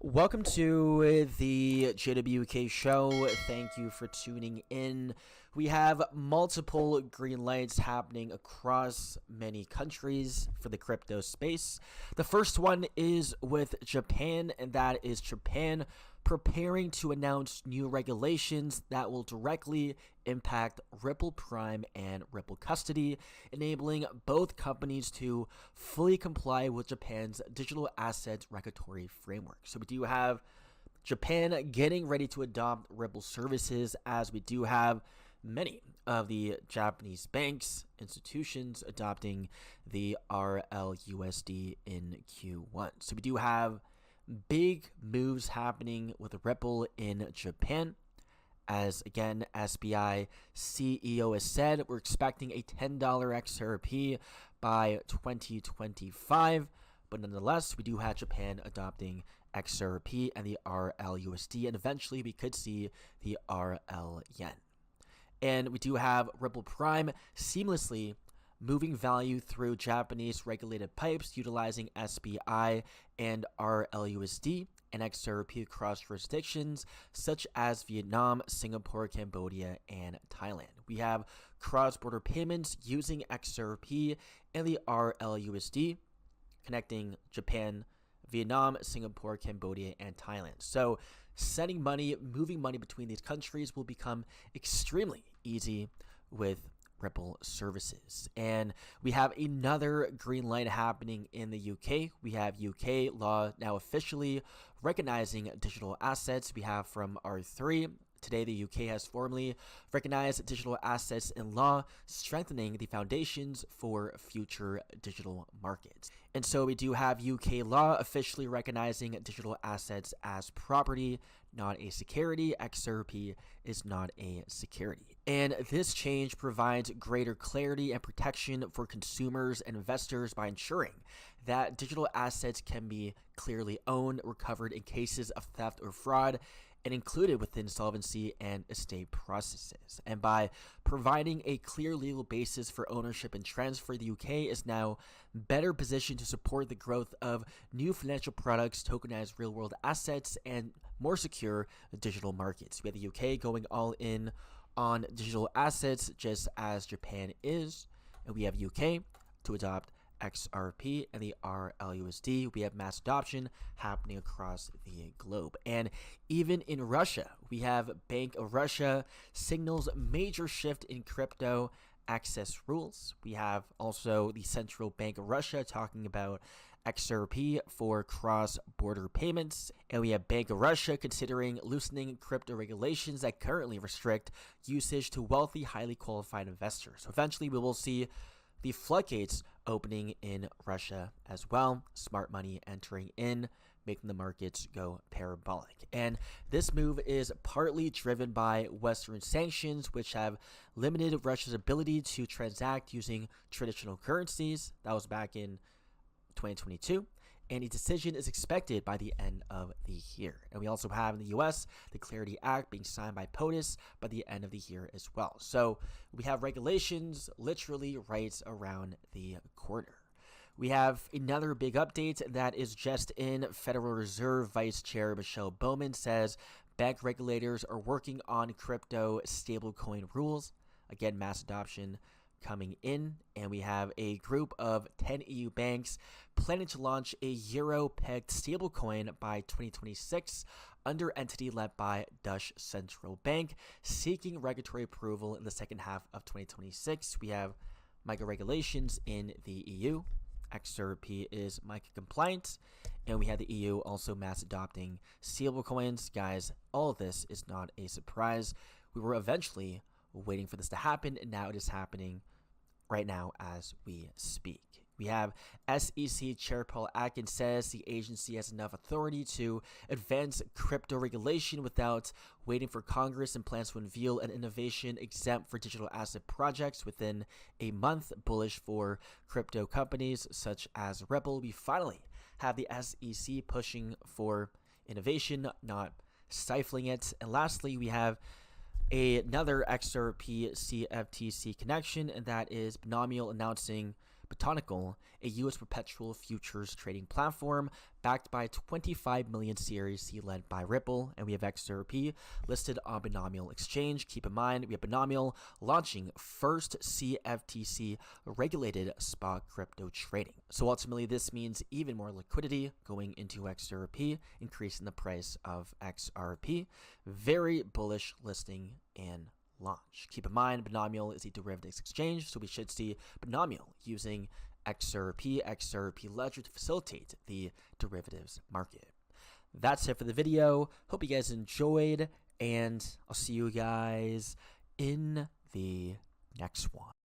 Welcome to the JWK show. Thank you for tuning in. We have multiple green lights happening across many countries for the crypto space. The first one is with Japan, and that is Japan preparing to announce new regulations that will directly impact Ripple Prime and Ripple Custody, enabling both companies to fully comply with Japan's digital assets regulatory framework. So we do have Japan getting ready to adopt Ripple services, as we do have many of the Japanese banks, institutions adopting the RLUSD in Q1. So we do have big moves happening with Ripple in Japan. As again, SBI CEO has said, we're expecting a $10 XRP by 2025. But nonetheless, we do have Japan adopting XRP and the RLUSD, and eventually we could see the RL yen. And we do have Ripple Prime seamlessly moving value through Japanese regulated pipes utilizing SBI and RLUSD and XRP across jurisdictions such as Vietnam, Singapore, Cambodia, and Thailand. We have cross-border payments using XRP and the RLUSD connecting Japan, Vietnam, Singapore, Cambodia, and Thailand. So sending money, moving money between these countries will become extremely easy with Ripple services. And we have another green light happening in the UK. We have UK law now officially recognizing digital assets. We have from R3. Today, the UK has formally recognized digital assets in law, strengthening the foundations for future digital markets. And so we do have UK law officially recognizing digital assets as property, not a security. XRP is not a security. And this change provides greater clarity and protection for consumers and investors by ensuring that digital assets can be clearly owned, recovered in cases of theft or fraud, and included within solvency and estate processes. And by providing a clear legal basis for ownership and transfer, the UK is now better positioned to support the growth of new financial products, tokenized real-world assets, and more secure digital markets. We have the UK going all in on digital assets, just as Japan is, and we have UK to adopt XRP and the RLUSD. We have mass adoption happening across the globe. And even in Russia, we have Bank of Russia signals major shift in crypto access rules. We have also the Central Bank of Russia talking about XRP for cross-border payments. And we have Bank of Russia considering loosening crypto regulations that currently restrict usage to wealthy, highly qualified investors. So eventually we will see the floodgates opening in Russia as well, smart money entering in, making the markets go parabolic. And this move is partly driven by Western sanctions, which have limited Russia's ability to transact using traditional currencies. That was back in 2022. And a decision is expected by the end of the year. And we also have in the US the Clarity Act being signed by POTUS by the end of the year as well. So we have regulations literally right around the corner. We have another big update that is just in. Federal Reserve Vice Chair Michelle Bowman says bank regulators are working on crypto stablecoin rules. Again, mass adoption coming in, and we have a group of 10 EU banks planning to launch a euro-pegged stablecoin by 2026 under entity led by Dutch Central Bank, seeking regulatory approval in the second half of 2026. We have MiCA regulations in the EU. XRP is MiCA compliant, and we have the EU also mass adopting stablecoins. Guys, all of this is not a surprise. We were eventually waiting for this to happen, and now it is happening right now as we speak. We have SEC Chair Paul Atkins says the agency has enough authority to advance crypto regulation without waiting for Congress, and plans to unveil an innovation exempt for digital asset projects within a month. Bullish for crypto companies such as Ripple. We finally have the SEC pushing for innovation, not stifling it. And lastly, we have another XRP CFTC connection, and that is Binomial announcing BITUNIX, a U.S. perpetual futures trading platform backed by 25 million Series C led by Ripple, and we have XRP listed on Binomial Exchange. Keep in mind, we have Binomial launching first CFTC regulated spot crypto trading. So ultimately, this means even more liquidity going into XRP, increasing the price of XRP. Very bullish listing and launch. Keep in mind, Binomial is a derivatives exchange, so we should see Binomial using XRP Ledger to facilitate the derivatives market. That's it for the video. Hope you guys enjoyed, and I'll see you guys in the next one.